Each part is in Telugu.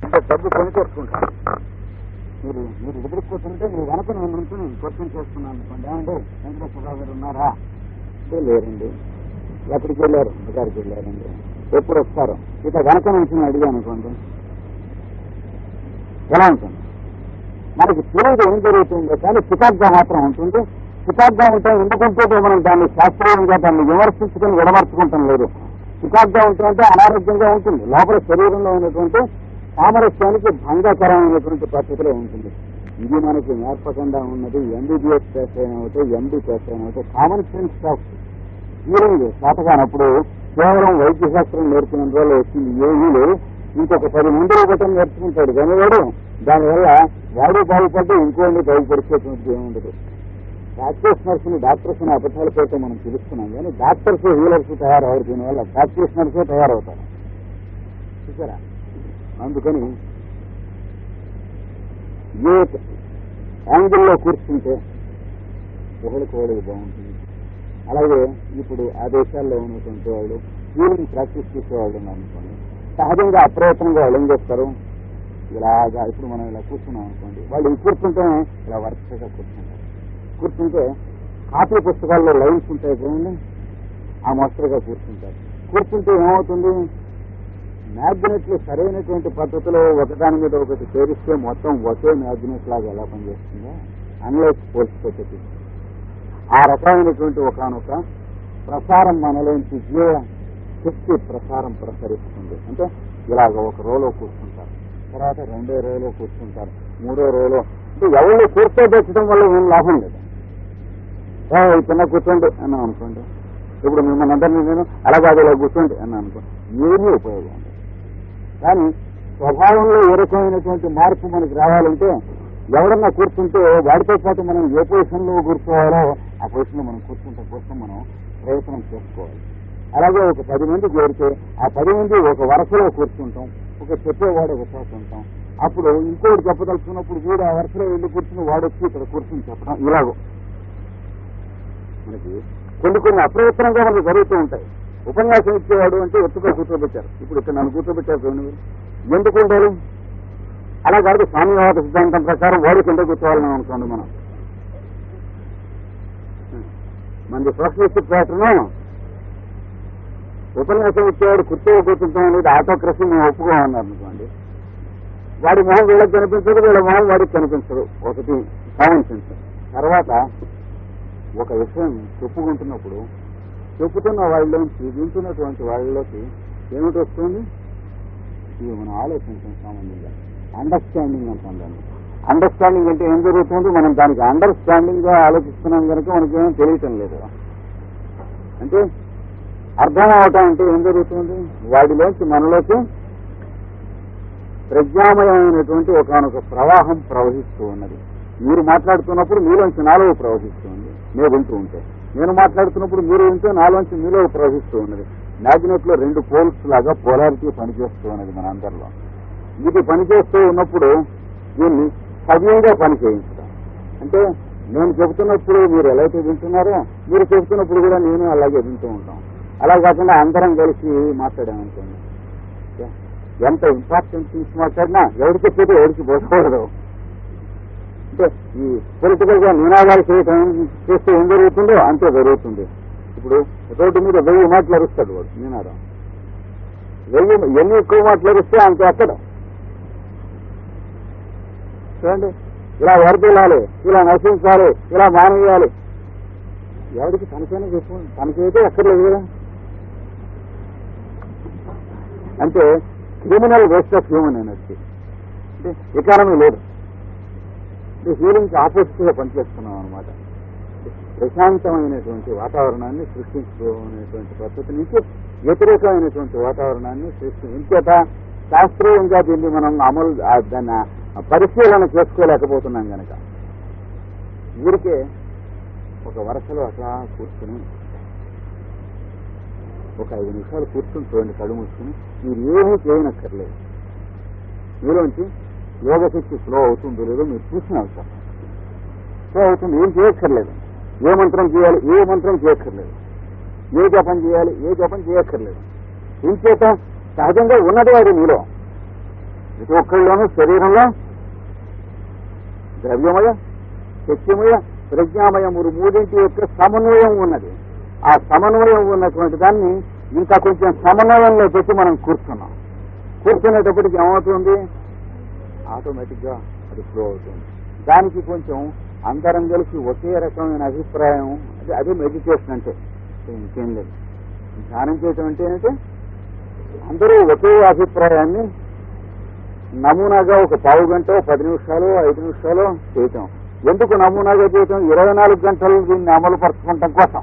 అంటే డబ్బు కొని కొట్టుకుంటారు. మీరు ఎదురు కూర్చుంటే మీరు వెనక నేను నుంచి క్వశ్చన్ చేస్తున్నాను అనుకోండి, ఏమంటే వెంకటేశ్వరరావు గారు ఉన్నారా అంటే లేరండి. ఎక్కడికి వెళ్ళారు? గారికి వెళ్ళారండి. ఎప్పుడు వస్తారు? ఇక వెనక నుంచి అడిగాను అనుకోండి, ఎలా ఉంటుంది? మనకి తెలియదు ఏం జరుగుతుందో, కానీ చికాగ్గా మాత్రం ఉంటుంది. చికాగ్గా ఉంటే ఎందుకుంటే మనం దాన్ని శాస్త్రీయంగా దాన్ని విమర్శించుకుని విడమర్చుకుంటాం లేదు. చికాగ్గా ఉంటుందంటే అనారోగ్యంగా ఉంటుంది. లోపల శరీరంలో ఉన్నటువంటి సామరస్యానికి భంగకరమైనటువంటి పరిస్థితిలో ఉంటుంది. ఇది మనకి నేర్పకుండా ఉన్నది ఎంబీబీఎస్ పేస్ అయినా అవుతాయి, ఎంబీ పేస్ అయినా అవుతాయి. కామన్ సెన్స్ ఆఫ్ హీలింగ్ శాతకానప్పుడు కేవలం వైద్య శాస్త్రం నేర్పిన రోజులు వచ్చింది. ఏమీలు ఇంకొక 10 మందిలో గతం నేర్చుకుంటాడు కానీ వాడు దానివల్ల వాడు బాగుపడ్డా ఇంకోండి బాగుపడిచేటువంటిది ఏముండదు. ప్రాక్టీషనర్స్ ని డాక్టర్స్ ని అబద్ధాల పేరుతో మనం పిలుస్తున్నాం కానీ డాక్టర్స్ హీలర్స్ తయారవరు. దీనివల్ల ప్రాక్టీషనర్సే తయారవుతారు. చూసారా? అందుకని ఏ యాంగిల్లో కూర్చుంటే ఒకరికి బాగుంటుంది. అలాగే ఇప్పుడు ఆ దేశాల్లో ఉన్నటువంటి వాళ్ళు హీలింగ్ ప్రాక్టీస్ చేసేవాళ్ళు అనుకోండి, సహజంగా అప్రయత్నంగా వాళ్ళు ఏం చేస్తారు? ఇలాగా ఇప్పుడు మనం ఇలా కూర్చున్నాం అనుకోండి, వాళ్ళు ఈ కూర్చుంటేనే ఇలా వరుసగా కూర్చుంటారు. కూర్చుంటే కాపీ పుస్తకాల్లో లైన్స్ ఉంటాయి చూడండి, ఆ మోస్తరుగా కూర్చుంటారు. కూర్చుంటే ఏమవుతుంది? మ్యాగ్నెట్లు సరైనటువంటి పద్ధతిలో ఒకదాని మీద ఒకటి చేరిస్తే మొత్తం ఒకే మ్యాగ్నెట్ లాగా ఎలా పనిచేస్తుందో అన్లైక్ పోల్స్ పద్ధతి ఆ రకమైనటువంటి ఒకనొక ప్రసారం మనలోంచి జీవ శక్తి ప్రసారం ప్రసరిస్తుంది. అంటే ఇలాగ ఒక రోలో కూర్చుంటారు, తర్వాత 2వ రోలో కూర్చుంటారు, 3వ రోలో. అంటే ఎవరు కూర్చోబెట్టడం వల్ల ఏం లాభం లేదు. చిన్న కూర్చోండి అన్నాం అనుకోండి, ఇప్పుడు మిమ్మల్ని అందరినీ నేను అలాగే ఇలా కూర్చోండి అన్నా అనుకోండి, ఏమీ ఉపయోగం ఉంది. కానీ స్వభావంలో ఏ రకమైనటువంటి మార్పు మనకి రావాలంటే ఎవరన్నా కూర్చుంటే వాడితో పాటు మనం ఏ పొజిషన్లో కూర్చోవాలో ఆ పొజిషన్లో మనం కూర్చుంటే కోసం మనం ప్రయత్నం చేసుకోవాలి. అలాగే ఒక 10 మంది చేరితే ఆ 10 మంది ఒక వరుసలో కూర్చుంటాం, ఒక చెప్పేవాడు ఒక చోట ఉంటాం. అప్పుడు ఇంకోటి చెప్పదలుచుకున్నప్పుడు వీడు ఆ వరుసలో వెళ్ళి కూర్చుని వాడొచ్చి ఇక్కడ కూర్చుని చెప్పడం ఇలాగో మనకి కొన్ని అప్రయత్నంగా మనకు జరుగుతూ ఉంటాయి. ఉపన్యాసం ఇచ్చేవాడు అంటే ఎత్తుగా కూర్చోబెట్టారు. ఇప్పుడు ఇక్కడ నన్ను కూర్చోబెట్టారు చూడండి, ఎందుకు ఉండాలి? అలా కాదు, సామ్యవాద సిద్ధాంతం ప్రకారం వాడు కింద కూర్చోవాలని అనుకోండి. మనది సోషలిస్టిక్ ప్యాటర్న్. ఉపన్యాసం ఇచ్చేవాడు కూర్చుంటాం అనేది ఆటోక్రసీ మేము ఒప్పుకోమన్నారు అనుకోండి. వాడి మొహం వీళ్ళకి కనిపించదు, వీళ్ళ మొహం వాడికి కనిపించదు. ఒకటి కామన్ సెన్స్. తర్వాత ఒక విషయం చెప్పుకుంటున్నప్పుడు చెప్పుతున్న వాళ్ళలోంచి వింటున్నటువంటి వాళ్ళలోకి ఏమిటి వస్తుంది? ఇవి మనం ఆలోచించడం సామాన్యంగా అండర్స్టాండింగ్ అంటుందండి. అండర్స్టాండింగ్ అంటే ఏం జరుగుతుంది? మనం దానికి అండర్స్టాండింగ్ గా ఆలోచిస్తున్నాం కనుక మనకేమీ తెలియటం లేదు. అంటే అర్థం అవటం అంటే ఏం జరుగుతుంది? వాడిలోంచి మనలోకి ప్రజ్ఞామయమైనటువంటి ఒకనొక ప్రవాహం ప్రవహిస్తూ ఉన్నది. మీరు మాట్లాడుతున్నప్పుడు మీలోంచి నాలో ప్రవహిస్తుంది, నేను వింటూ ఉంటే. నేను మాట్లాడుతున్నప్పుడు మీరు వింటే నాలోంచి మీలో ప్రవహిస్తూ ఉన్నది. మ్యాగ్నెట్ లో 2 పోల్స్ లాగా పోలారిటీ పనిచేస్తూ ఉన్నది మన అందరిలో. ఇది పనిచేస్తూ ఉన్నప్పుడు దీన్ని సవ్యంగా పని చేయించడం అంటే నేను చెబుతున్నప్పుడు మీరు ఎలా అయితే వింటున్నారో మీరు చెబుతున్నప్పుడు కూడా నేను అలాగే వింటూ ఉంటాం. అలా కాకుండా అందరం కలిసి మాట్లాడామనుకోండి, ఎంత ఇంపార్టెంట్ థింగ్స్ మాట్లాడినా ఎవరికి చెప్పేది ఎవరికి పోకూడదు. అంటే ఈ పొలిటికల్ గా నినాదాలు చేస్తే ఏం జరుగుతుందో అంతే జరుగుతుంది. ఇప్పుడు రోడ్డు మీద 1000 మాటలు అరుస్తాడు వాడు నినాదం. 1000 ఎన్ని ఎక్కువ మాటలు అరిస్తే అంతే అక్కడ. చూడండి, ఇలా వరదలాలి, ఇలా నశించాలి, ఇలా మానేయాలి. ఎవరికి తనకైనా చెప్పు, తనకైతే ఎక్కర్లేదు కదా. అంటే criminal waste of human energy. అంటే ఎకానమీ లేదు. హీలింగ్ ఆపోజిట్ గా పనిచేస్తున్నాం అనమాట. ప్రశాంతమైనటువంటి వాతావరణాన్ని సృష్టించుకునేటువంటి పద్ధతి నుంచి వ్యతిరేకమైనటువంటి వాతావరణాన్ని ఇంకేత శాస్త్రీయంగా దీన్ని మనం దాన్ని పరిశీలన చేసుకోలేకపోతున్నాం కనుక ఊరికే ఒక వరుసలో అట్లా కూర్చుని ఒక 5 నిమిషాలు కూర్చుని చూడండి, కళ్ళు మూసుకుని. మీరు ఏమీ చేయనక్కర్లేదు. మీలోంచి యోగశక్తి ఫ్లో అవుతుందో లేదో మీరు చూసిన అవసరం. ఫ్లో అవుతుంది, ఏం చేయక్కర్లేదు. ఏ మంత్రం చేయాలి, ఏ మంత్రం చేయక్కర్లేదు. ఏ జపం చేయాలి, ఏ జపం చేయక్కర్లేదు. ఇంచేత సహజంగా ఉన్నది వాడు మీలో. ప్రతి ఒక్కళ్ళలోనూ శరీరంలో ద్రవ్యమయ, శక్తిమయ, ప్రజ్ఞామయములు మూడింటి యొక్క సమన్వయం ఉన్నది. ఆ సమన్వయం ఉన్నటువంటి దాన్ని ఇంకా కొంచెం సమన్వయంలో పెట్టి మనం కూర్చున్నాం. కూర్చునేటప్పటికి ఏమవుతుంది? ఆటోమేటిక్గా అది ఫ్లో అవుతుంది. దానికి కొంచెం అందరం కలిసి ఒకే రకమైన అభిప్రాయం, అదే మెడిటేషన్ అంటే. ఇంకేం లేదు. ధ్యానం చేయటం అంటే ఏంటంటే అందరూ ఒకే అభిప్రాయాన్ని నమూనాగా ఒక పావు గంట, 10 నిమిషాలు, 5 నిమిషాలు చేయటం. ఎందుకు నమూనాగా చేయటం? 24 గంటలు దీన్ని అమలు పరచుకోవటం కోసం.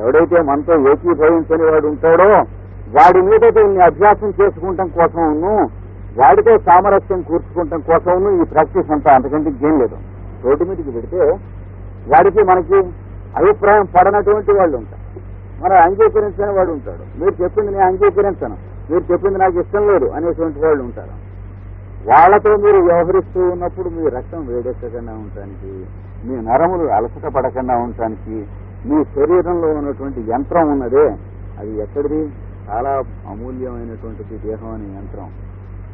ఎవడైతే మనతో ఏకీభవించని వాడు ఉంటాడో వాడి మీద దీన్ని అభ్యాసం చేసుకుంటాం కోసమును, వాడితో సామరస్యం కూర్చుకుంటాం కోసమును ఈ ప్రాక్టీస్ అంతా. అంతకంటే ఇంకేం లేదు. రోడ్డు మీదకి పెడితే వాడికి మనకి అభిప్రాయం పడనటువంటి వాళ్ళు ఉంటారు. మనం అంగీకరించని వాడు ఉంటాడు. మీరు చెప్పింది నేను అంగీకరించను, మీరు చెప్పింది నాకు ఇష్టం లేదు అనేటువంటి వాళ్ళు ఉంటారు. వాళ్లతో మీరు వ్యవహరిస్తూ ఉన్నప్పుడు మీ రక్తం వేడెక్కకుండా ఉండటానికి, మీ నరములు అలసట పడకుండా ఉండటానికి, మీ శరీరంలో ఉన్నటువంటి యంత్రం ఉన్నదే అది ఎక్కడిది? చాలా అమూల్యమైనటువంటిది దేహం అనే యంత్రం.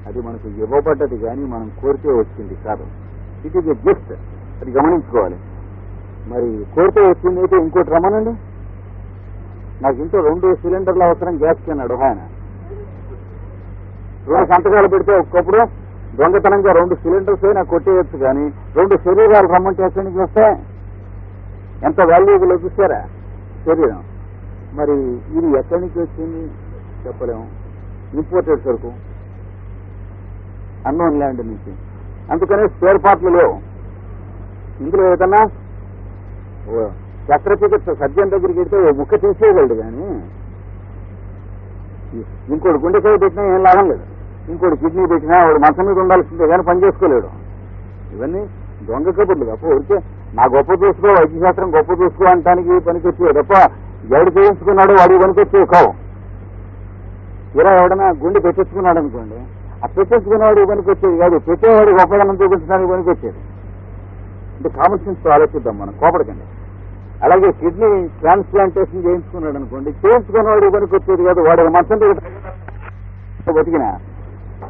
అది మనకు ఇవ్వబడ్డది కానీ మనం కోరితే వచ్చింది కాదు. It is a gift. అది గమనించుకోవాలి. మరి కోరితే వచ్చింది అయితే ఇంకోటి రమ్మనండి. నాకు ఇంట్లో 2 సిలిండర్లు అవసరం గ్యాస్కి అన్నాడు ఆయన. 2 సంతకాలు పెడితే ఒక్కప్పుడు దొంగతనంగా 2 సిలిండర్స్ నాకు కొట్టేయచ్చు, కానీ 2 శరీరాలు రమ్మంటే ఎక్కడి నుంచి వస్తాయి? ఎంత వాల్యూబుల్ చూసారా శరీరం. మరి ఇది ఎక్కడి నుంచి వచ్చింది చెప్పలేము. ఇంపోర్టెడ్ సరుకు, అన్నోన్ ల్యాండ్ నుంచి. అందుకనే స్పేర్ పార్ట్లు లేవు. ఇందులో ఏదన్నా శస్త్రచికిత్స సర్జన్ దగ్గరికి వెళ్తే ముక్క తీసేయగలడు, కానీ ఇంకోటి గుండెకాయ పెట్టినా ఏం లాభం లేదు. ఇంకోటి కిడ్నీ పెట్టినా వాడు మంచం మీద ఉండాల్సిందే కానీ పని చేసుకోలేడు. ఇవన్నీ దొంగ కబుర్లు తప్ప ఊరికే నా గొప్ప చూసుకో, వైద్యశాస్త్రం గొప్ప చూసుకో అంటానికి పనికొచ్చేవి తప్ప ఎవడు చేయించుకున్నాడో వాడికి పనికొచ్చేవి కావు. ఇలా ఎవడన్నా గుండె పెట్టించుకున్నాడు అనుకోండి, ఆ పెట్టించుకున్నవాడికి పనికొచ్చేది కాదు, పెట్టేవాడు గొప్పదనం చూపించడానికి పనికొచ్చేది. అంటే కామన్ సెన్స్ తో ఆలోచిద్దాం మనం, కోపడకండి. అలాగే కిడ్నీ ట్రాన్స్ప్లాంటేషన్ చేయించుకున్నాడు అనుకోండి, చేయించుకున్నవాడికి పనికొచ్చేది కాదు, వాడు మంచం బతికినా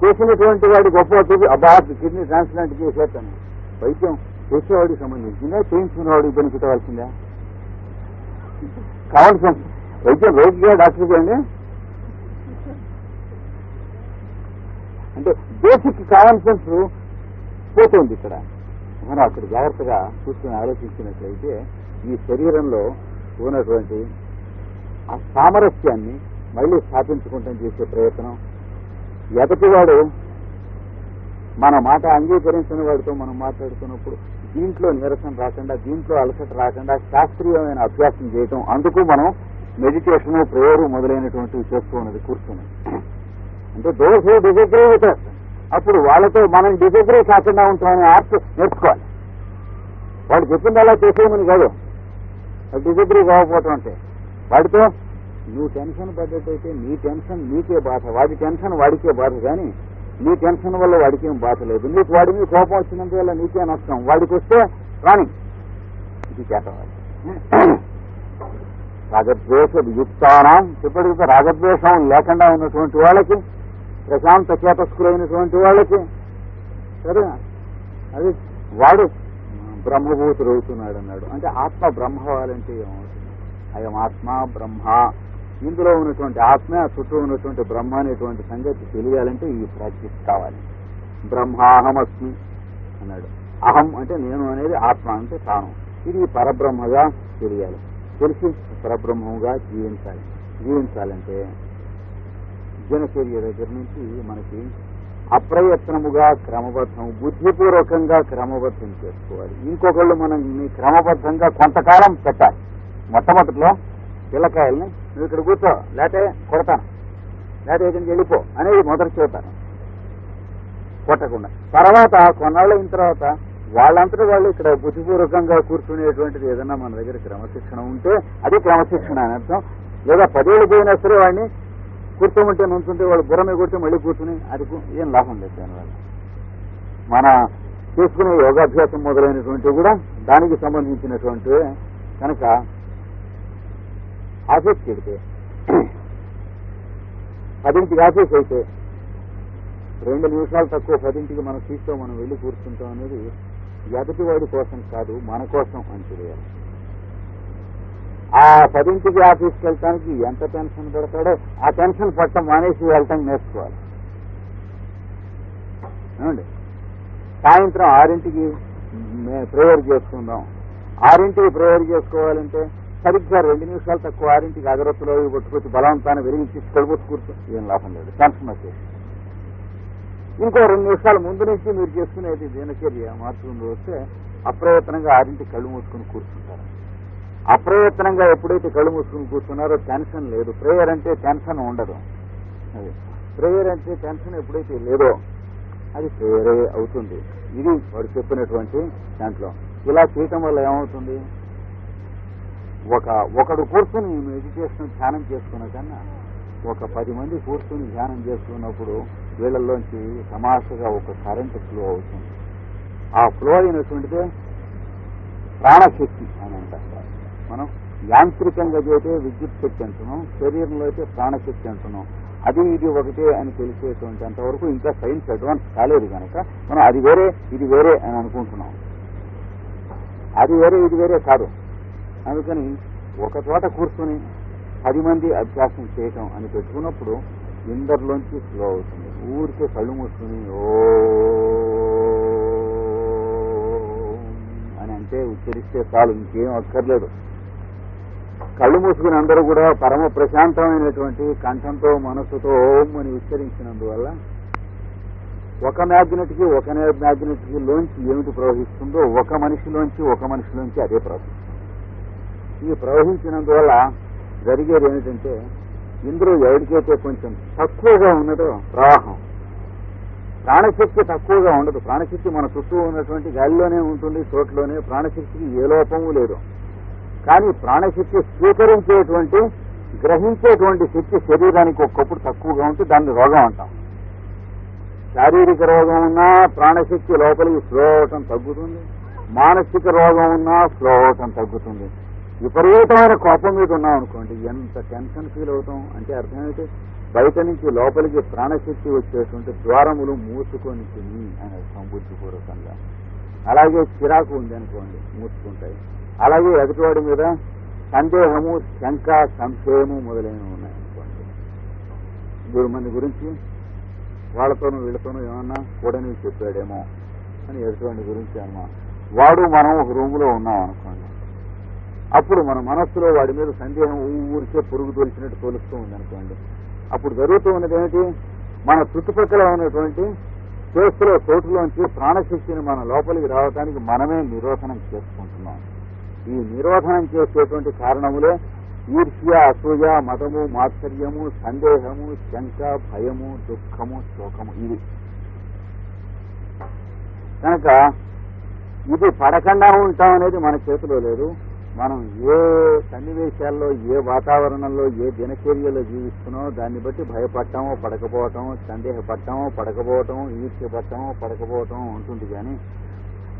చేసినటువంటి వాడి గొప్ప చూపి అబ్బా కిడ్నీ ట్రాన్స్ప్లాంట్ చేసేస్తాను. వైద్యం చేసేవాడికి సంబంధించిందా, చేయించుకున్నవాడికి పనిపెట్టవలసిందా? Common sense. వైద్యం రోగిగా డాక్టర్ చేయండి అంటే బేసిక్ కామన్ సెన్స్ పోతుంది ఇక్కడ. మనం అక్కడ జాగ్రత్తగా చూసుకుని ఆలోచించినట్లయితే ఈ శరీరంలో ఉన్నటువంటి ఆ సామరస్యాన్ని మళ్ళీ స్థాపించుకుంటాం చేసే ప్రయత్నం. ఎదటివాడు మన మాట అంగీకరించిన వాడితో మనం మాట్లాడుతున్నప్పుడు దీంట్లో నీరసం రాకుండా, దీంట్లో అలసట రాకుండా శాస్త్రీయమైన అభ్యాసం చేయటం. అందుకు మనం మెడిటేషన్, ప్రేయర్ మొదలైనటువంటివి చేస్తూ ఉన్నది కూర్చొని. అంటే those who disagree with us, అప్పుడు వాళ్ళతో మనం డిజగ్రీ కాకుండా ఉంటామని ఆర్ట్ నేర్చుకోవాలి. వాడు చెప్పింది అలా చేసేయమని కాదు, డిజగ్రీ కాకపోవటం అంటే. వాడితో నువ్వు టెన్షన్ పడ్డట్టయితే నీ టెన్షన్ నీకే బాధ, వాడి టెన్షన్ వాడికే బాధ, కానీ నీ టెన్షన్ వల్ల వాడికేం బాధ లేదు. నీకు వాడి మీద కోపం వచ్చినంత వల్ల నీకే నష్టం, వాడికి వస్తే రాని. ఇది చేతవాలి. రాగద్వేష యుక్తానం చెప్పాడు కదా, రాగద్వేషం లేకుండా ఉన్నటువంటి వాళ్ళకి, ప్రశాంత చేతస్కులైనటువంటి వాళ్ళకి సరే అది వాడు బ్రహ్మభూతుడు అవుతున్నాడు అన్నాడు. అంటే ఆత్మ బ్రహ్మ అవ్వాలంటే ఏమవుతుంది? అయం ఆత్మ బ్రహ్మ, ఇందులో ఉన్నటువంటి ఆత్మ, చుట్టూ ఉన్నటువంటి బ్రహ్మ అనేటువంటి సంగతి తెలియాలంటే ఈ ప్రాక్టీస్ కావాలి. బ్రహ్మాహమస్మి అన్నాడు. అహం అంటే నేను అనేది, ఆత్మ అంటే తాను. ఇది పరబ్రహ్మగా తెలియాలి. తెలిసి పరబ్రహ్మగా జీవించాలి. జీవించాలంటే జనచర్య దగ్గర నుంచి మనకి అప్రయత్నముగా క్రమబద్ధం, బుద్ధిపూర్వకంగా క్రమబద్ధం చేసుకోవాలి. ఇంకొకళ్ళు మనల్ని క్రమబద్ధంగా కొంతకాలం పెట్టాలి. మొట్టమొదటిలో పిల్లకాయల్ని నువ్వు ఇక్కడ కూర్చో, లేకపోతే కొడతాను, లేకపోతే ఇక్కడికి వెళ్ళిపో అనేది మొదటి చూతాను, కొట్టకుండా. తర్వాత కొన్నాళ్ళు అయిన తర్వాత వాళ్ళంతటా వాళ్ళు ఇక్కడ బుద్ధిపూర్వకంగా కూర్చునేటువంటిది ఏదన్నా మన దగ్గర క్రమశిక్షణ ఉంటే అది క్రమశిక్షణ అని అర్థం. లేదా 10 ఏళ్ళు పోయినా సరే వాడిని కూర్చోమంటే నుంచుంటే వాడు బుర్ర మీద కొడితే మళ్ళీ కూర్చుని అది ఏం లాభం లేదు. దానివల్ల మన చేసుకునే యోగాభ్యాసం మొదలైనటువంటివి కూడా దానికి సంబంధించినటువంటివి కనుక ఆఫీస్కి వెళితే 10ంటికి ఆఫీస్ అయితే 2 నిమిషాలు తక్కువ 10ంటికి మన సీట్లో మనం వెళ్ళి కూర్చుంటాం అనేది ఎదుటివాడి కోసం కాదు, మన కోసం అని తెలియాలి. ఆ 10ంటికి ఆఫీస్కి వెళ్తానికి ఎంత టెన్షన్ పడతాడో ఆ టెన్షన్ పట్టడం మానేసి వెళ్ళటం నేర్చుకోవాలి. ఏమండి, సాయంత్రం 6ంటికి ప్రేయర్ చేసుకుందాం. 6ంటికి ప్రేయర్ చేసుకోవాలంటే సరిగ్గా 2 నిమిషాలు తక్కువ 6ంటికి అగరత్తులో పట్టుకొచ్చి బలవంతాన్ని వెలిగించి కడుపుతూ కూర్చో ఏం లాభం లేదు, టెన్షన్ వచ్చేసి. ఇంకో 2 నిమిషాలు ముందు నుంచి మీరు చేసుకునేది దినచర్య మార్చుకుంటూ వస్తే అప్రయత్నంగా 6ంటికి కళ్ళు మూసుకుని కూర్చుంటారు. అప్రయత్నంగా ఎప్పుడైతే కళ్ళు మూసుకుని కూర్చున్నారో టెన్షన్ లేదు. ప్రేయర్ అంటే టెన్షన్ ఉండదు. అది ప్రేయర్ అంటే టెన్షన్ ఎప్పుడైతే లేదో అది ప్రేయరే అవుతుంది. ఇది వాడు చెప్పినటువంటి దాంట్లో. ఇలా చేయటం వల్ల ఏమవుతుంది, ఒకడు కూర్చుని మెడిటేషన్ ధ్యానం చేసుకున్న కన్నా ఒక 10 మంది కూర్చుని ధ్యానం చేసుకున్నప్పుడు వీళ్ళల్లోంచి సమాసగా ఒక కరెంట్ ఫ్లో అవుతుంది. ఆ ఫ్లో అయినటువంటిదే ప్రాణశక్తి అని అంటారు. మనం యాంత్రికంగా చేస్తే విద్యుత్ శక్తి అంటున్నాం, శరీరంలో అయితే ప్రాణశక్తి అంటున్నాం. అది ఇది ఒకటే అని తెలిసేటువంటి అంతవరకు ఇంకా సైన్స్ అడ్వాన్స్ కాలేదు కనుక మనం అది వేరే ఇది వేరే అని అనుకుంటున్నాం. అది వేరే ఇది వేరే కాదు. అందుకని ఒక చోట కూర్చొని 10 మంది అభ్యాసం చేయటం అని పెట్టుకున్నప్పుడు ఇందరిలోంచి స్లో అవుతుంది. ఊరికే కళ్ళు మూసుకుని ఓ అని అంటే ఉచ్చరిస్తే చాలు, ఇంకేం అక్కర్లేదు. కళ్ళు మూసుకుని అందరూ కూడా పరమ ప్రశాంతమైనటువంటి కంఠంతో మనస్సుతో ఓం అని ఉచ్చరించినందువల్ల ఒక మ్యాగ్నెట్కి లోంచి ఏమిటి ప్రవహిస్తుందో ఒక మనిషిలోంచి అదే ప్రవహిస్తుంది. ఈ ప్రవహించినందువల్ల జరిగేది ఏమిటంటే ఇందులో ఎవరికైతే కొంచెం తక్కువగా ఉన్నదో ప్రవాహం, ప్రాణశక్తి తక్కువగా ఉండదు. ప్రాణశక్తి మన చుట్టూ ఉన్నటువంటి గాలిలోనే ఉంటుంది, చోట్లోనే. ప్రాణశక్తికి ఏ లోపము లేదు. కానీ ప్రాణశక్తి స్వీకరించేటువంటి గ్రహించేటువంటి శక్తి శరీరానికి ఒక్కప్పుడు తక్కువగా ఉంటే దాన్ని రోగం అంటాం. శారీరక రోగం ఉన్నా ప్రాణశక్తి లోపలికి ఫ్లో అవటం తగ్గుతుంది, మానసిక రోగం ఉన్నా ఫ్లో అవటం తగ్గుతుంది. విపరీతమైన కోపం మీద ఉన్నాం అనుకోండి, ఎంత టెన్షన్ ఫీల్ అవుతాం అంటే అర్థం ఏంటి, బయట నుంచి లోపలికి ప్రాణశక్తి వచ్చేటువంటి ద్వారములు మూసుకొని తిని అని అర్థం బుద్ధిపూర్వకంగా. అలాగే చిరాకు ఉంది అనుకోండి, మూసుకుంటాయి. అలాగే ఎదుటివాడి మీద సందేహము, శంక, సంశయము మొదలైనవి ఉన్నాయనుకోండి. మన గురించి వాళ్ళతోనూ వీళ్ళతోనూ ఏమన్నా కూడని చెప్పాడేమో అని ఎదుటివాడి గురించి అమ్మా, వాడు మనం ఒక రూములో ఉన్నాం అనుకోండి. అప్పుడు మన మనస్సులో వాడి మీద సందేహం ఊరికే పురుగు తోలిచినట్టు తోలుస్తూ ఉందనుకోండి. అప్పుడు జరుగుతూ ఉన్నది ఏమిటి, మన చుట్టుపక్కల ఉన్నటువంటి స్పేస్లో చోటులోంచి ప్రాణశక్తిని మన లోపలికి రావడానికి మనమే నిరోధనం చేసుకుంటున్నాం. ఈ నిరోధనం చేసేటువంటి కారణములే ఈర్ష్య, అసూయ, మతము, మాత్సర్యము, సందేహము, శంక, భయము, దుఃఖము, శోకము. ఇవి కనుక ఇది పడకుండా ఉంటాం అనేది మన చేతిలో లేదు. మనం ఏ సన్నివేశాల్లో, ఏ వాతావరణంలో, ఏ దినచర్యలో జీవిస్తున్నామో దాన్ని బట్టి భయపడటమో పడకపోవటమో, సందేహపడటమో పడకపోవటం, ఈర్ష్య పడటమో పడకపోవటం ఉంటుంది. కానీ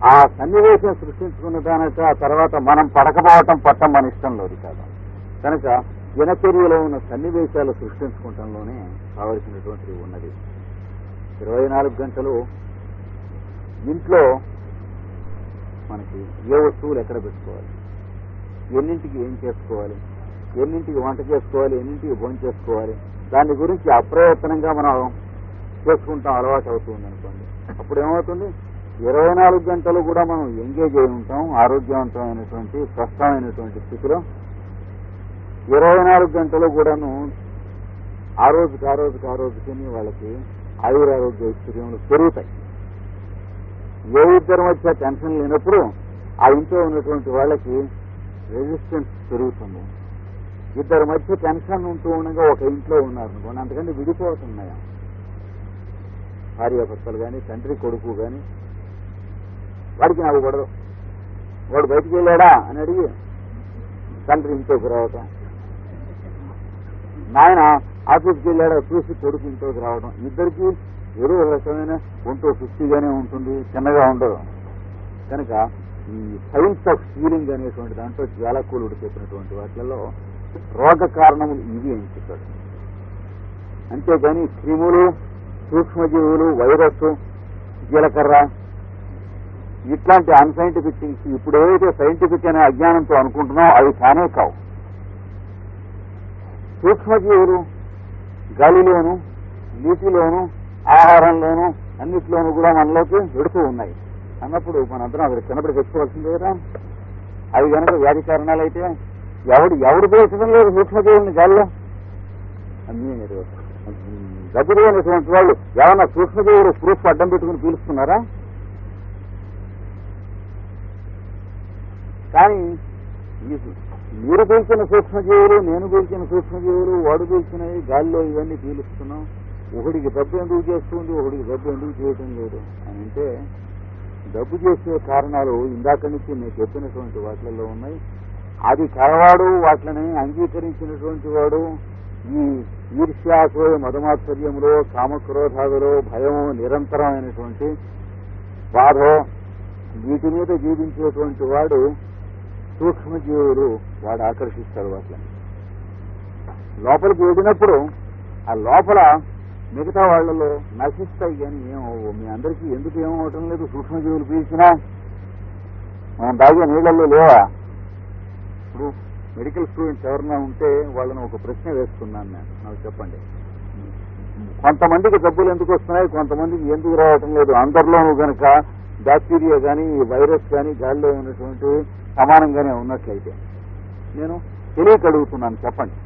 ఆ సన్నివేశం సృష్టించుకున్న దానిక ఆ తర్వాత మనం పడకపోవటం పట్టం మన ఇష్టంలోది కాదు. కనుక దినచర్యలో ఉన్న సన్నివేశాలు సృష్టించుకోవటంలోనే కావలసినటువంటిది ఉన్నది. 24 గంటలు ఇంట్లో మనకి ఏ వస్తువులు ఎక్కడ పెట్టుకోవాలి, ఎన్నింటికి ఏం చేసుకోవాలి, ఎన్నింటికి వంట చేసుకోవాలి, ఎన్నింటికి భోజనం చేసుకోవాలి, దాని గురించి అప్రయత్నంగా మనం చేసుకుంటాం, అలవాటు అవుతుంది అనుకోండి. అప్పుడు ఏమవుతుంది, 24 గంటలు కూడా మనం ఎంగేజ్ అయి ఉంటాం ఆరోగ్యవంతమైనటువంటి స్వస్థమైనటువంటి స్థితిలో. 24 గంటలు కూడాను ఆ రోజుకి తిని వాళ్ళకి ఆయురారోగ్య ఐశ్వర్యములు పెరుగుతాయి. ఏ ఇద్దరి మధ్య టెన్షన్ లేనప్పుడు ఆ ఇంట్లో ఉన్నటువంటి వాళ్ళకి రెసిస్టెన్స్ పెరుగుతుంది. ఇద్దరి మధ్య టెన్షన్ ఉంటూ ఉండగా ఒక ఇంట్లో ఉన్నారనుకోండి, అంతకంటే విడిపోతున్నాయా భార్యాభర్తలు కానీ, తండ్రి కొడుకు కానీ. వాడికి నాకు పడదు, వాడు బయటికి వెళ్ళాడా అని అడిగి తండ్రి ఇంట్లోకి రావటం, నాయన ఆఫీస్కి వెళ్ళాడా చూసి కొడుకు ఇంట్లోకి రావడం. ఇద్దరికి ఏదో రకమైన ఒంటో సుస్థిగానే ఉంటుంది, చిన్నగా ఉండదు. కనుక ఈ సైన్స్ ఆఫ్ హీలింగ్ అనేటువంటి దాంట్లో జ్వాలకూలుడు చెప్పినటువంటి వాటిలలో రోగ కారణములు ఇవి అని చెప్పాడు. అంతేగాని క్రిములు, సూక్ష్మజీవులు, వైరస్, జీలకర్ర ఇట్లాంటి అన్సైంటిఫిక్ థింగ్స్ ఇప్పుడు ఏవైతే సైంటిఫిక్ అనే అజ్ఞానంతో అనుకుంటున్నామో అవి కానే కావు. సూక్ష్మజీవులు గాలిలోను, నీటిలోను, ఆహారంలోను అన్నిటిలోనూ కూడా మనలోకి వెడుతూ ఉన్నాయి అన్నప్పుడు మనందరం అవి చిన్నప్పటికి తెచ్చుకోవాల్సిందే కదా. అవి కనుక వ్యాధి కారణాలు అయితే ఎవడు పీల్చడం లేదు సూక్ష్మజీవుల్ని గాలిలో. మీరు దగ్గరైనటువంటి వాళ్ళు ఏమన్నా సూక్ష్మజీవులు ప్రూఫ్ అడ్డం పెట్టుకుని పీలుస్తున్నారా? కానీ మీరు పీల్చిన సూక్ష్మజీవులు, నేను పీల్చిన సూక్ష్మజీవులు, వాడు పీల్చినవి గాలిలో ఇవన్నీ పీలుస్తున్నాం. ఒకడికి డబ్బు ఎందుకు చేస్తుంది, ఒకడికి డబ్బు ఎందుకు చేయటం లేదు అని అంటే డబ్బు చేసే కారణాలు ఇందాక నుంచి నేను చెప్పినటువంటి వాటిలలో ఉన్నాయి. అది కలవాడు వాటిని అంగీకరించినటువంటి వాడు ఈ ఈర్ష్యాసోయ మదమాత్సర్యములో, కామక్రోధాదులో, భయము, నిరంతరమైనటువంటి బాధ వీటి మీద జీవించేటువంటి వాడు సూక్ష్మజీవులు వాడు ఆకర్షిస్తాడు. వాటిని లోపలికి వెళ్ళినప్పుడు ఆ లోపల మిగతా వాళ్లలో నశిస్తాయి. కానీ ఏమవు మీ అందరికీ ఎందుకు ఏమవటం లేదు? సూక్ష్మజీవులు పీల్చినా మనం తాగే నీళ్లలో లేవా? ఇప్పుడు మెడికల్ స్టూడెంట్స్ ఎవరన్నా ఉంటే వాళ్ళని ఒక ప్రశ్న వేస్తున్నాను నేను, నాకు చెప్పండి. కొంతమందికి జబ్బులు ఎందుకు వస్తున్నాయి, కొంతమందికి ఎందుకు రావటం లేదు? అందరిలోనూ కనుక బ్యాక్టీరియా కానీ వైరస్ కానీ గాలిలో ఉన్నటువంటి సమానంగానే ఉన్నట్లయితే నేను తెలియక అడుగుతున్నాను, చెప్పండి.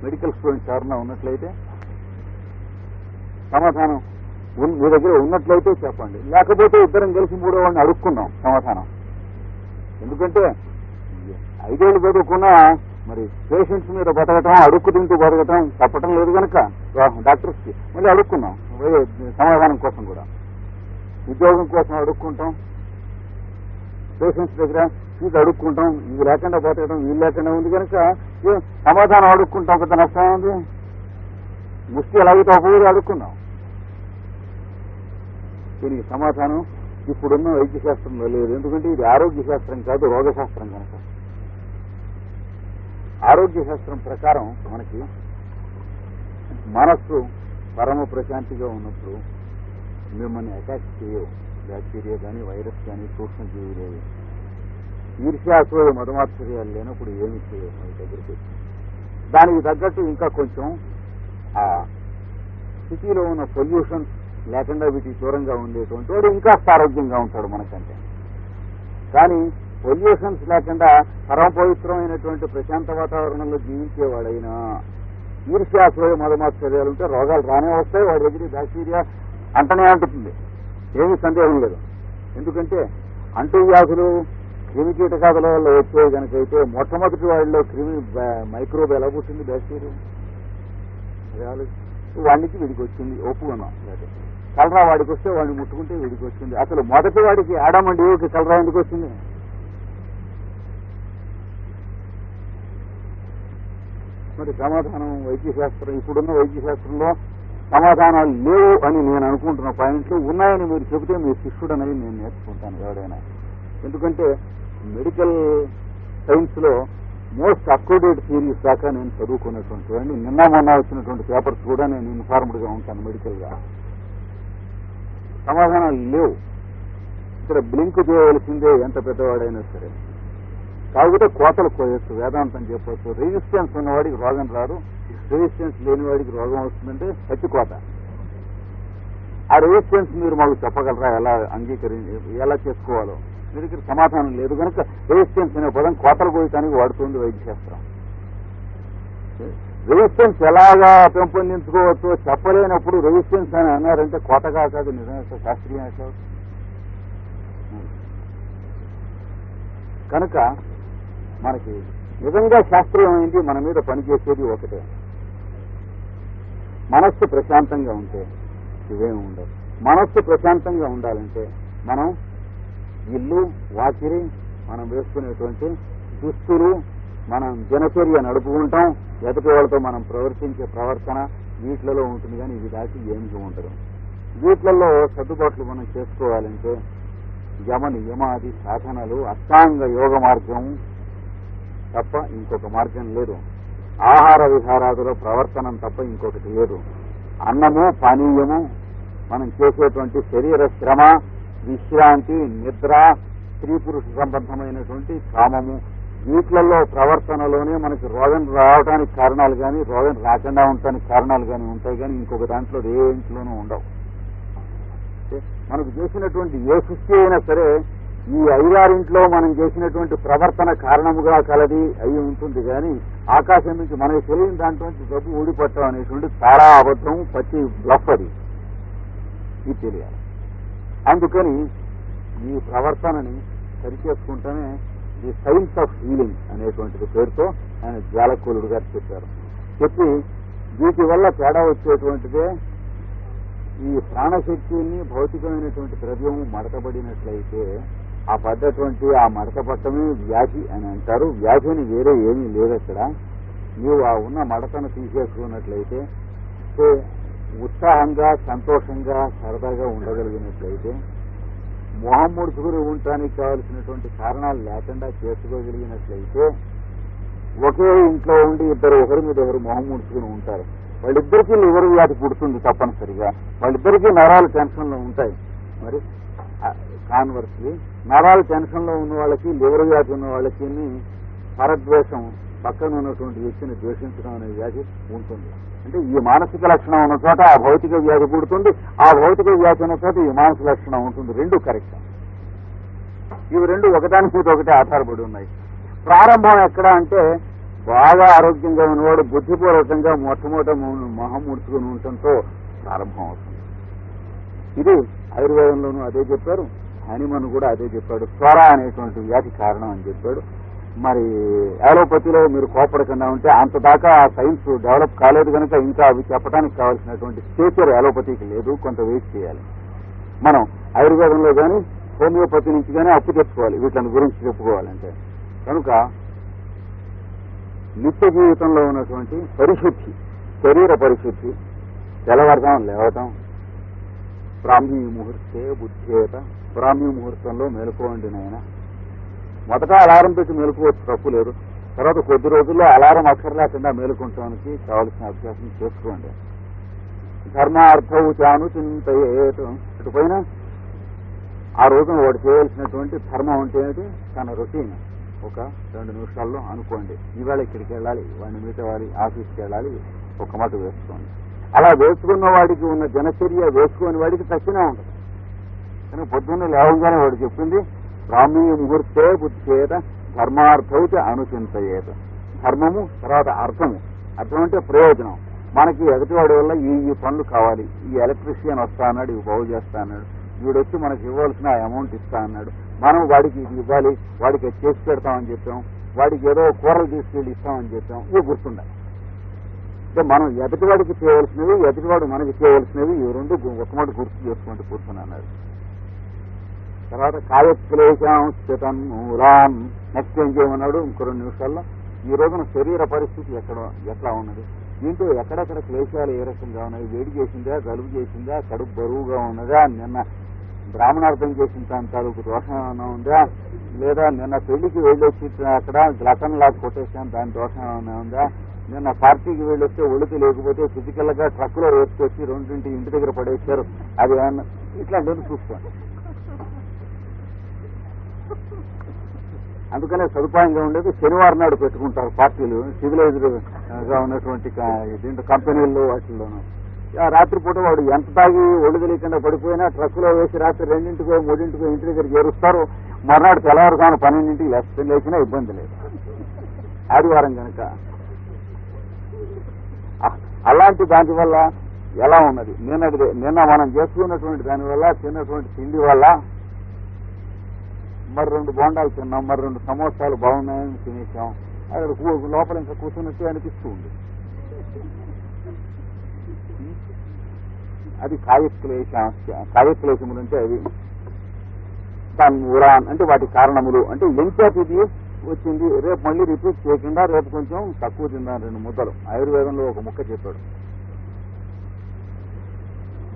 మెడికల్ స్టూడెంట్స్ ఎవరన్నా ఉన్నట్లయితే సమాధానం మీ దగ్గర ఉన్నట్లయితే చెప్పండి. లేకపోతే ఇద్దరం కలిసి మూడో వాడిని అడుక్కుందాం సమాధానం. ఎందుకంటే 5 ఏళ్ళు చదువుకున్నా మరి పేషెంట్స్ మీద బతకటం, అడుక్కు తింటూ బతకటం తప్పటం లేదు కనుక డాక్టర్స్కి మళ్ళీ అడుక్కున్నాం సమాధానం కోసం కూడా. ఉద్యోగం కోసం అడుక్కుంటాం, పేషెంట్స్ దగ్గర ఫీజు అడుక్కుంటాం. ఇవి లేకుండా బతకడం వీలు లేకుండా ఉంది కనుక సమాధానం అడుక్కుంటాం. పెద్ద నష్టం ఉంది. ముష్టి ఎలాగైతే ఒక అడుక్కుందాం. దీనికి సమాధానం ఇప్పుడున్న వైద్య శాస్త్రంలో లేదు. ఎందుకంటే ఇది ఆరోగ్య శాస్త్రం కాదు, రోగశాస్త్రం కనుక. ఆరోగ్య శాస్త్రం ప్రకారం మనకి మనస్సు పరమ ప్రశాంతిగా ఉన్నప్పుడు మిమ్మల్ని అటాక్ చేయవు బ్యాక్టీరియా కానీ, వైరస్ కానీ, సూక్ష్మజీవులు. ఈర్ష్యాసోయ మదమాత్సర్యాలు లేనప్పుడు ఏమి చేయవు మన దగ్గరికి. దానికి తగ్గట్టు ఇంకా కొంచెం ఆ సిటీలో ఉన్న పొల్యూషన్ లేకుండా వీటికి దూరంగా ఉండేటువంటి వాడు ఇంకా ఆరోగ్యంగా ఉంటాడు మనకంటే. కానీ పొల్యూషన్స్ లేకుండా పరమ పవిత్రమైనటువంటి ప్రశాంత వాతావరణంలో జీవించేవాడైనా ఈర్ష్యాసోయ మదమాత్సర్యాలు ఉంటే రోగాలు రానే వస్తాయి. వాడి దగ్గర బ్యాక్టీరియా అంటనే అంటుతుంది, ఏమీ సందేహం లేదు. ఎందుకంటే అంటు వ్యాధులు క్రిమి కీటకాదుల వల్ల వచ్చేవి కనుకైతే మొట్టమొదటి వాడిలో మైక్రోబ్ ఎలా పుట్టింది? బ్యాక్టీరియా. వాడికి వీడికి వచ్చింది, ఒప్పుకున్నాం. కలరా వాడికి వస్తే వాడిని ముట్టుకుంటే వీడికి వచ్చింది. అసలు మొదటి వాడికి ఆడమ్ అండ్ ఈవ్కి కలరా ఎందుకు వచ్చింది? మరి సమాధానం వైద్యశాస్త్రం, ఇప్పుడున్న వైద్యశాస్త్రంలో సమాధానాలు లేవు అని నేను అనుకుంటున్న పాయింట్లు ఉన్నాయని మీరు చెబితే మీ శిష్యుడు అనేది నేను నేర్చుకుంటాను ఎవడైనా. ఎందుకంటే మెడికల్ సైన్స్ లో మోస్ట్ అప్డేట్ థియరీస్ దాకా నేను చదువుకున్నటువంటి వాడిని. నిన్న మొన్న వచ్చినటువంటి పేపర్స్ కూడా నేను ఇన్ఫార్మ్డ్ గా ఉంటాను మెడికల్ గా. సమాధానాలు లేవు. ఇక్కడ బ్లింక్ చేయవలసిందే ఎంత పెద్దవాడైనా సరే. కాకపోతే కోతలు కోయొచ్చు, వేదాంతం చెప్పవచ్చు. రెసిస్టెన్స్ ఉన్నవాడికి రోగం రాదు, రెసిస్టెన్స్ లేని వాడికి రోగం వస్తుందంటే పచ్చి కోత. ఆ రెసిస్టెన్స్ మీరు మాకు చెప్పగలరా? ఎలా చేసుకోవాలో? మీ దగ్గర సమాధానం లేదు కనుక రెసిస్టెన్స్ అనే పదం కోతలు కోయటానికి వాడుతుంది వైద్యశాస్త్రం. రెసిస్టెన్స్ ఎలాగా పెంపొందించుకోవచ్చో చెప్పలేనప్పుడు రెసిస్టెన్స్ అని అన్నారంటే కోతగా కాదు, నిజంగా శాస్త్రీయ కనుక మనకి నిజంగా శాస్త్రీయమైంది మన మీద పనిచేసేది ఒకటే. మనస్సు ప్రశాంతంగా ఉంటే ఇవేమి ఉండవు. మనస్సు ప్రశాంతంగా ఉండాలంటే మనం ఇల్లు, వాకిరి, మనం వేసుకునేటువంటి దుస్తులు, మనం దినచర్య నడుపుకుంటాం, ఎదుటి వాళ్ళతో మనం ప్రవర్తించే ప్రవర్తన వీటిలలో ఉంటుంది. కానీ ఇవి దాటి ఏమిటి ఉండదు. వీటిలలో సర్దుబాట్లు మనం చేసుకోవాలంటే యమ నియమాది సాధనలు, అష్టాంగ యోగ మార్గం తప్ప ఇంకొక మార్గం లేదు. ఆహార విహారాదుల ప్రవర్తనం తప్ప ఇంకొకటి లేదు. అన్నము, పానీయము, మనం చేసేటువంటి శరీర శ్రమ, విశ్రాంతి, నిద్ర, స్త్రీ పురుష సంబంధమైనటువంటి కామము, వీటిలలో ప్రవర్తనలోనే మనకి రోగం రావడానికి కారణాలు కానీ రోగం రాకుండా ఉండటానికి కారణాలు కానీ ఉంటాయి, కానీ ఇంకొక దాంట్లో ఏ ఇంట్లోనూ ఉండవు. మనకు చేసినటువంటి ఏ సృష్టి అయినా సరే ఈ 5-6 మనం చేసినటువంటి ప్రవర్తన కారణముగా కలది అయి ఉంటుంది, కానీ ఆకాశం నుంచి మనకి తెలియని దాంట్లో జబ్బు ఊడిపట్టడం అనేటువంటి చాలా అబద్ధం, పచ్చి బ్లఫ్ అది. ఇది తెలియాలి. అందుకని ఈ ప్రవర్తనని సరిచేసుకుంటేనే ది సైన్స్ ఆఫ్ హీలింగ్ అనేటువంటిది పేరుతో ఆయన జ్వాలకూలుడు గారు చెప్పారు. చెప్పి వీటి వల్ల తేడా వచ్చేటువంటిదే ఈ ప్రాణశక్తిని భౌతికమైనటువంటి ద్రవ్యము మడతబడినట్లయితే ఆ పడ్డటువంటి ఆ మడత పట్టమే వ్యాధి అని అంటారు. వ్యాధి అని వేరే ఏమీ లేదు అక్కడ. నీవు ఆ ఉన్న మడతను తీసేసుకున్నట్లయితే, ఉత్సాహంగా, సంతోషంగా, సరదాగా ఉండగలిగినట్లయితే, మొహం ముడుచుకుని ఉండటానికి కావలసినటువంటి కారణాలు లేకుండా చేసుకోగలిగినట్లయితే, ఒకే ఇంట్లో ఉండి ఇద్దరు ఒకరి మీద ఒకరు మొహం ముడుచుకుని ఉంటారు. వాళ్ళిద్దరికీ లివర్ వ్యాధి పుడుతుంది తప్పనిసరిగా. వాళ్ళిద్దరికీ నరాలు టెన్షన్లో ఉంటాయి. మరి కాన్వర్స్లీ నరాలు టెన్షన్లో ఉన్న వాళ్ళకి, లివర్ వ్యాధి ఉన్న వాళ్ళకి పరద్వేషం, పక్కన ఉన్నటువంటి వ్యక్తిని ద్వేషించడం అనే వ్యాధి ఉంటుంది. అంటే ఈ మానసిక లక్షణం ఉన్న చోట ఆ భౌతిక వ్యాధి పుడుతుంది, ఆ భౌతిక వ్యాధి ఉన్న చోట ఈ మానసిక లక్షణం ఉంటుంది. రెండు కరెక్ట్. ఇవి రెండు ఒకదాని మీద ఒకటి ఆధారపడి ఉన్నాయి. ప్రారంభం ఎక్కడ అంటే బాగా ఆరోగ్యంగా ఉన్నవాడు బుద్ధిపూర్వకంగా మొట్టమొదట మొహం ముడుచుకుని ఉండటంతో ప్రారంభం అవుతుంది. ఇది ఆయుర్వేదంలోనూ అదే చెప్పారు, హనుమన్ కూడా అదే చెప్పాడు. త్వర అనేటువంటి వ్యాధి కారణం అని చెప్పాడు. మరి అలోపతిలో మీరు కోపడకుండా ఉంటే అంతదాకా ఆ సైన్స్ డెవలప్ కాలేదు కనుక ఇంకా అవి చెప్పడానికి కావాల్సినటువంటి స్టేచర్ అలోపతికి లేదు, కొంత వెయిట్ చేయాలి. మనం ఆయుర్వేదంలో కానీ హోమియోపతి నుంచి కానీ అప్పు తెచ్చుకోవాలి వీటిని గురించి చెప్పుకోవాలంటే. కనుక నిత్య జీవితంలో ఉన్నటువంటి పరిశుద్ధి, శరీర పరిశుద్ధి, తెల్లవారుజాము లేవటం, బ్రాహ్మీ ముహూర్తే బుద్ధేత, బ్రాహ్మీ ముహూర్తంలో మేలుకోండి నాయన. మొదట అలారం పెట్టి మేలుకోవచ్చు, తప్పు లేదు. తర్వాత కొద్ది రోజుల్లో అలారం అక్కర్లేకుండా మేలుకుంటానికి కావలసిన అభ్యాసం చేసుకోండి. ధర్మార్థవు చాను చింతయేత, అటుపైన ఆ రోజున వాడు చేయవలసినటువంటి ధర్మం అంటే ఏమిటి, తన రొటీన్ ఒక 2 నిమిషాల్లో అనుకోండి. ఈవేళ ఇక్కడికి వెళ్ళాలి, వాడిని మీట్ అవ్వాలి, ఆఫీస్కి వెళ్ళాలి, ఒక మాట వేసుకోండి. అలా వేసుకున్న వాడికి ఉన్న దినచర్య వేసుకుని వాడికి తక్కువనే ఉంటుంది. కానీ పొద్దున్న లేవగానే వాడు చెప్పింది బ్రాహ్మీ ముహూర్తే బుద్ధేత ధర్మార్థౌచ అనుచింతయేత. ధర్మము, తర్వాత అర్థము. అర్థం అంటే ప్రయోజనం. మనకి ఎదుటివాడి వల్ల ఈ పనులు కావాలి, ఈ ఎలక్ట్రీషియన్ వస్తా అన్నాడు, ఇవి బాగు చేస్తా అన్నాడు, వీడొచ్చి మనకి ఇవ్వాల్సిన అమౌంట్ ఇస్తా అన్నాడు, మనం వాడికి ఇది ఇవ్వాలి, వాడికి చేసి పెడతామని చెప్పాం, వాడికి ఏదో కూరలు తీసుకెళ్ళి ఇస్తామని చెప్పాం. ఇవి గుర్తుండాలి. అంటే మనం ఎదుటివాడికి చేయవలసినవి, ఎదుటివాడు మనకి చేయవలసినవి, ఇవి రెండు ఒకమాట గుర్తు చేసుకుంటూ కూర్చున్నాడు. తర్వాత కాయక్లేశం స్థితం మూలాన్. నెక్స్ట్ ఏం చేయమన్నాడు ఇంకో 2 నిమిషాల్లో. ఈ రోజున శరీర పరిస్థితి ఎట్లా ఉన్నది, దీంట్లో ఎక్కడెక్కడ క్లేశాలు ఏ రకంగా ఉన్నాయి, వేడి చేసిందా, జలుబు చేసిందా, కడుపు బరువుగా ఉన్నదా, నిన్న బ్రాహ్మణార్థం చేసిన దాని తాలూకు దోషం ఏమైనా ఉందా, లేదా నిన్న పెళ్లికి వెళ్ళొచ్చి అక్కడ గ్లటన్ లాగా కొట్టేసాను దాని దోషం ఏమైనా ఉందా, నిన్న పార్టీకి వెళ్ళొస్తే ఒళ్ళుకి లేకపోతే ఫిజికల్ గా ట్రక్కులో వేసుకొచ్చి 2 ఇంటి దగ్గర పడేశారు, అది ఏమన్నా ఇట్లాంటివన్నీ చూసుకోండి. అందుకనే సదుపాయంగా ఉండేది శనివారం నాడు పెట్టుకుంటారు పార్టీలు, సివిలైజ్డ్ గా ఉన్నటువంటి దీంట్లో కంపెనీల్లో వాటిల్లోనూ. రాత్రిపూట వాడు ఎంత తాగి ఒళ్ళు తెలియకుండా పడిపోయినా ట్రక్కులో వేసి రాత్రి 2కో 3కో ఇంటి దగ్గర చేరుస్తారు. మర్నాడు తెల్లవారుజామున 12కి లేచినా ఇబ్బంది లేదు, ఆదివారం కనుక. అలాంటి దాని వల్ల ఎలా ఉన్నది, నిన్న మనం చేసుకున్నటువంటి దానివల్ల, తిన్నటువంటి తిండి వల్ల మరి 2 బోండాలు తిన్నాం, మరి 2 సమోసాలు బాగున్నాయని తినేసాం, అక్కడ లోపల ఇంకా కూర్చున్నట్టు అనిపిస్తూ ఉంది. అది కాయక్లేశములు అంటే అవి. దాని ఉరాన్ అంటే వాటి కారణములు. అంటే ఎంచేత ఇది వచ్చింది, రేపు మళ్ళీ రిపీట్ చేయకుండా రేపు కొంచెం తక్కువ తిన్నాను 2 ముద్దలు. ఆయుర్వేదంలో ఒక ముక్క చెప్పాడు.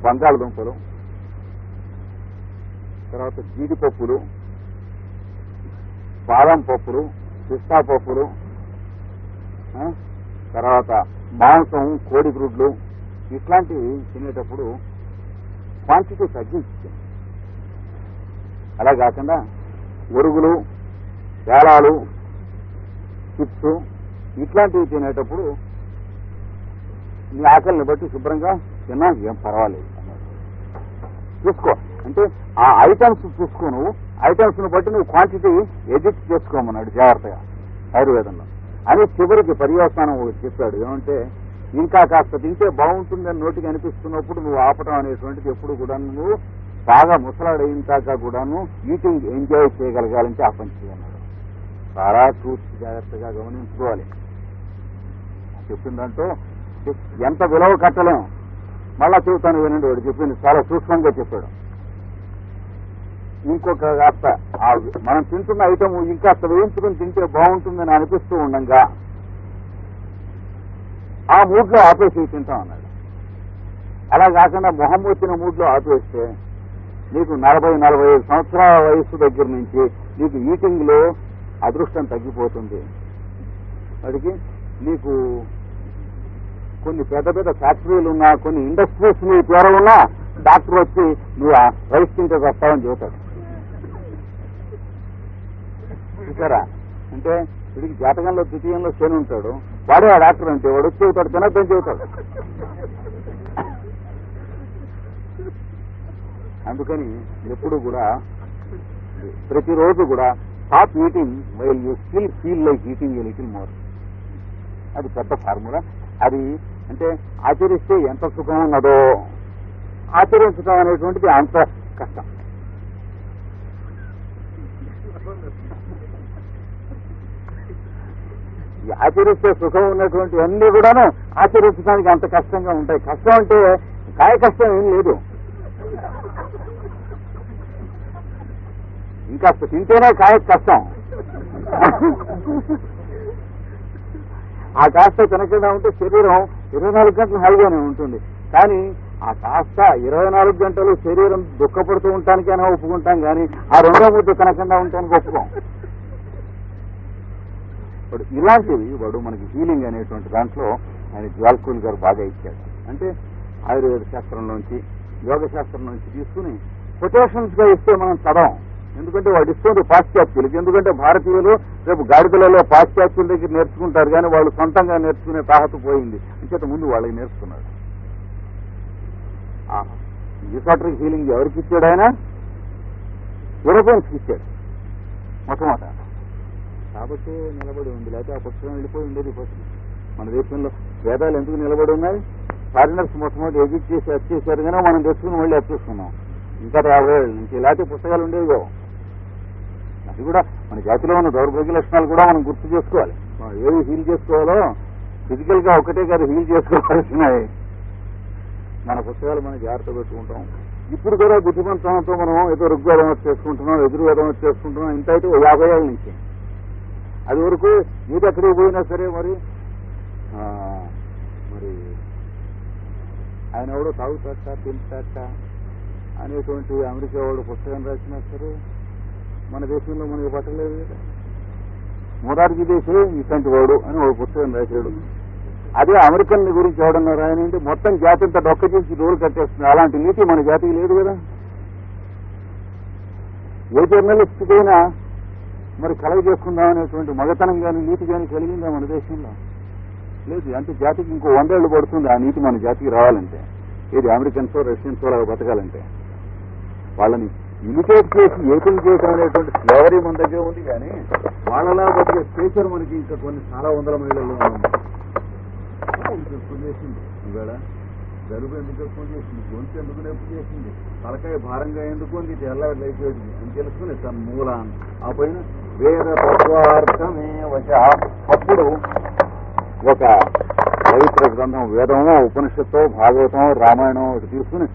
బంగాళదుంపలు, తర్వాత జీడిపప్పులు, బాదం పప్పులు, పిస్తా పప్పులు, తర్వాత మాంసం, కోడి గ్రుడ్లు, ఇట్లాంటివి తినేటప్పుడు క్వాంటిటీ తగ్గించాం. అలా కాకుండా ఒరుగులు, పేలాలు, చిప్స్ ఇట్లాంటివి తినేటప్పుడు నీ ఆకలిని బట్టి శుభ్రంగా తిన్నా ఏం పర్వాలేదు చూసుకో. అంటే ఆ ఐటమ్స్ చూసుకో, నువ్వు ఐటమ్స్ ను బట్టి నువ్వు క్వాంటిటీ ఎడిట్ చేసుకోమన్నాడు జాగ్రత్తగా ఆయుర్వేదంలో. అని చివరికి పర్యవసానం ఒకటి చెప్పాడు, ఏమంటే ఇంకా కాస్త తింటే బాగుంటుందని నోటికి అనిపిస్తున్నప్పుడు నువ్వు ఆపటం అనేటువంటిది ఎప్పుడు కూడా నువ్వు బాగా ముసలాడైందాకా కూడాను ఈటింగ్ ఎంజాయ్ చేయగలగాలంటే ఆ పని చేయన్నాడు. చాలా చూసి జాగ్రత్తగా గమనించుకోవాలి. చెప్పిందంటూ ఎంత విలువ కట్టలేం. మళ్ళా చెబుతాను వినండి, వాడు చెప్పింది చాలా సూక్ష్మంగా చెప్పాడు. ఇంకొక కాస్త మనం తింటున్న ఐటమ్ ఇంకాస్త వేయించుకుని తింటే బాగుంటుందని అనిపిస్తూ ఉండగా ఆ మూడ్లో ఆపేసి తింటాం అన్నాడు. అలా కాకుండా మొహం వచ్చిన మూడ్లో ఆపేస్తే నీకు 40-45 సంవత్సరాల వయస్సు దగ్గర నుంచి నీకు ఈటింగ్ లో అదృష్టం తగ్గిపోతుంది. వాడికి నీకు కొన్ని పెద్ద పెద్ద ఫ్యాక్టరీలు ఉన్నా, కొన్ని ఇండస్ట్రీస్ నీ పేరు ఉన్నా డాక్టర్ వచ్చి నువ్వు రైస్ తింటే వస్తావని చెబుతాడు. చూసారా? అంటే వీడికి జాతకంలో ద్వితీయంలో శని ఉంటాడు, వాడే ఆ డాక్టర్ అంటే వాడు వచ్చి చెబుతాడు, తినద్దని చెబుతాడు. అందుకని ఎప్పుడు కూడా ప్రతిరోజు కూడా stop eating while you still feel like eating a little more. అది పెద్ద ఫార్ములా. అది అంటే ఆచరిస్తే ఎంత సుఖం ఉన్నదో ఆచరించడం అనేటువంటిది అంత కష్టం. ఆచరిస్తే సుఖం ఉన్నటువంటి అన్ని కూడాను ఆచరించడానికి అంత కష్టంగా ఉంటాయి. కష్టం అంటే కాయ కష్టం ఏం లేదు, ఇంకా తింటేనే కాయ కష్టం. ఆ కాస్త తినకుండా ఉంటే శరీరం 24 గంటలు హాయిగానే ఉంటుంది. కానీ ఆ కాస్త 24 గంటలు శరీరం దుఃఖపడుతూ ఉంటానికైనా ఒప్పుకుంటాం, కానీ ఆ రెండో ముద్ద తినకుండా ఉంటానికి ఒప్పుకోం. వాడు ఇలాంటివి వాడు మనకి హీలింగ్ అనేటువంటి దాంట్లో ఆయన జ్వాల్కూల్ గారు బాగా ఇచ్చాడు. అంటే ఆయుర్వేద శాస్త్రంలోంచి, యోగ శాస్త్రం నుంచి తీసుకుని కొటేషన్స్ గా ఇస్తే మనం చదవం. ఎందుకంటే వాడు ఇస్తుంది పాశ్చాత్యులకి. ఎందుకంటే భారతీయులు రేపు గాడిదలలో పాశ్చాత్యుల దగ్గర నేర్చుకుంటారు, కానీ వాళ్ళు సొంతంగా నేర్చుకునే తాహత పోయింది. అంచేత ముందు వాళ్ళకి నేర్చుకున్నాడు. ఈసాట్రిక్ హీలింగ్ ఎవరికి ఇచ్చాడు ఆయన? యూరోపియన్స్కి ఇచ్చాడు మొట్టమొదట. కాబట్టి నిలబడి ఉంది, లేకపోతే ఆ పుస్తకం వెళ్ళిపోయి ఉండేది. మన దేశంలో వేదాలు ఎందుకు నిలబడి ఉన్నాయి? ఫారినర్స్ మొట్టమొదటి ఎగ్జిట్ చేసి వచ్చేసారు, కానీ మనం తెచ్చుకుని మళ్ళీ వచ్చేస్తున్నాం ఇంకా 50 ఏళ్ళ నుంచి. లేకపోతే పుస్తకాలు ఉండేవిగో. అది కూడా మన జాతిలో ఉన్న దౌర్భాగ్య లక్షణాలు కూడా మనం గుర్తు చేసుకోవాలి. ఏవి హీల్ చేసుకోవాలో ఫిజికల్ గా ఒకటే కాదు హీల్ చేసుకోవాల్సినవి. మన పుస్తకాలు మనం జాగ్రత్త పెట్టుకుంటాం. ఇప్పుడు కూడా బుద్ధిమంతంతో మనం ఏదో ఋగ్వేదం వచ్చి చేసుకుంటున్నాం, యజుర్వేదం వచ్చి చేసుకుంటున్నాం. ఇంత అయితే 50 ఏళ్ళ నుంచి. అది వరకు మీరు ఎక్కడికి పోయినా సరే మరి ఆయన ఎవడో తాగుతాట తింటాట అనేటువంటి అమెరికా వాడు పుస్తకం రాసినా సరే మన దేశంలో మనకి పట్టలేదు కదా. మొరార్జీ దేశే ఇట్లాంటి వాడు అని ఒక పుస్తకం రాశాడు. అదే అమెరికన్ గురించి ఎవడన్నారు ఆయన అంటే మొత్తం జాతి అంతా డొక్క చేసి రోలు కట్టేస్తుంది. అలాంటి నీతి మన జాతికి లేదు కదా. ఏ జర్నలిస్ట్కైనా మరి కలగ చేసుకుందాం అనేటువంటి మగతనం కానీ నీతి కానీ కలిగిందా మన దేశంలో? లేదు. అంటే జాతికి ఇంకో 100 ఏళ్ళు పడుతుంది ఆ నీతి మన జాతికి రావాలంటే. ఏది అమెరికన్సో రష్యన్సో లాగా బతకాలంటే వాళ్ళని ఇమిటేట్ చేసి ఏకం చేయడం అనేటువంటి ఫ్లేవరీ మన దగ్గర ఉంది, కానీ వాళ్ళలా బతికే స్పేచర్ మనకి ఇంకా కొన్ని చాలా 100 మైళ్ళల్లో ఉంది. చేసింది ఇవాళ జలుబు ఎందుకు ఎక్కువ చేసింది, గొంతు ఎందుకు నొప్పి చేసింది, తలకాయ భారంగా ఎందుకు ఉంది, తెల్లవారు అయిపోయింది అని తెలుసుకుని తన మూలాన్ని ఆ పైన వేద తత్వార్థమే వచ్చి అప్పుడు ఒక పవిత్ర గ్రంథం వేదమో ఉపనిషత్తు భాగవతం రామాయణం తీసుకుని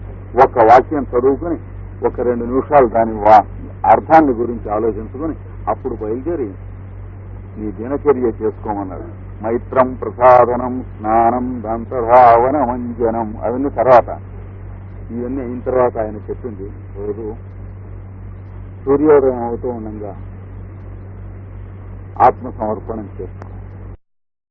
ఒక వాక్యం చదువుకుని ఒక 2 నిమిషాలు దాని అర్థాన్ని గురించి ఆలోచించుకుని అప్పుడు బయలుదేరి నీ దినచర్య చేసుకోమన్నాడు. మైత్రం ప్రసాదనం స్నానం దంతధావన మంజనం అవన్నీ తర్వాత. ఇవన్నీ అయిన తర్వాత ఆయన చెప్పింది రోజు సూర్యోదయం అవుతూ ఉండగా ఆత్మ సమర్పణం చేస్తాం.